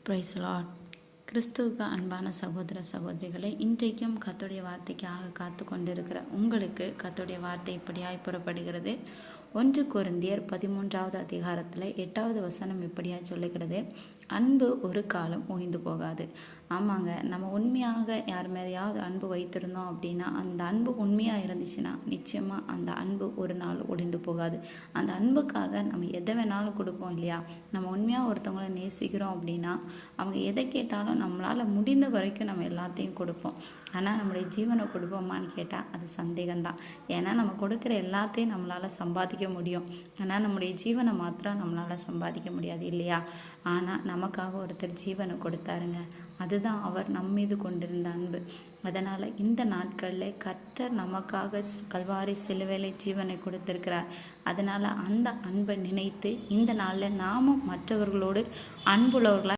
Price Lord. கிறிஸ்துவுக்கு அன்பான சகோதர சகோதரிகளை, இன்றைக்கும் கர்த்தருடைய வார்த்தைக்காக காத்து கொண்டிருக்கிற உங்களுக்கு கர்த்தருடைய வார்த்தை இப்படியாய் புறப்படுகிறது. 1 கொரிந்தியர் 13வது அதிகாரத்தில் 8வது வசனம் இப்படியாய் சொல்லுகிறது, அன்பு ஒரு காலம் ஓய்ந்து போகாது. ஆமாங்க, நம்ம உண்மையாக யார் மேலேயாவது அன்பு வைத்திருந்தோம் அப்படின்னா, அந்த அன்பு உண்மையாக இருந்துச்சுன்னா நிச்சயமாக அந்த அன்பு ஒரு நாள் ஒழிந்து போகாது. அந்த அன்புக்காக நம்ம எதை வேணாலும் கொடுப்போம் இல்லையா? நம்ம உண்மையாக ஒருத்தவங்களை நேசிக்கிறோம் அப்படின்னா அவங்க எதை கேட்டாலும் நம்மளால் முடிந்த வரைக்கும் நம்ம எல்லாத்தையும் கொடுப்போம். ஆனால் நம்முடைய ஜீவனை கொடுப்போமான்னு கேட்டால் அது சந்தேகம்தான். ஏன்னா நம்ம கொடுக்குற எல்லாத்தையும் நம்மளால் சம்பாதிக்க முடியும், ஆனால் நம்முடைய ஜீவனை மாத்திரம் நம்மளால் சம்பாதிக்க முடியாது இல்லையா? ஆனால் நமக்காக ஒருத்தர் ஜீவனை கொடுத்தாருங்க. அதுதான் அவர் நம்மீது கொண்டிருந்த அன்பு. அதனால் இந்த நாட்களில் கர்த்தர் நமக்காக கல்வாரி சிலுவையிலே ஜீவனை கொடுத்திருக்கிறார். அதனால் அந்த அன்பை நினைத்து இந்த நாளில் நாமும் மற்றவர்களோடு அன்புள்ளவர்களாக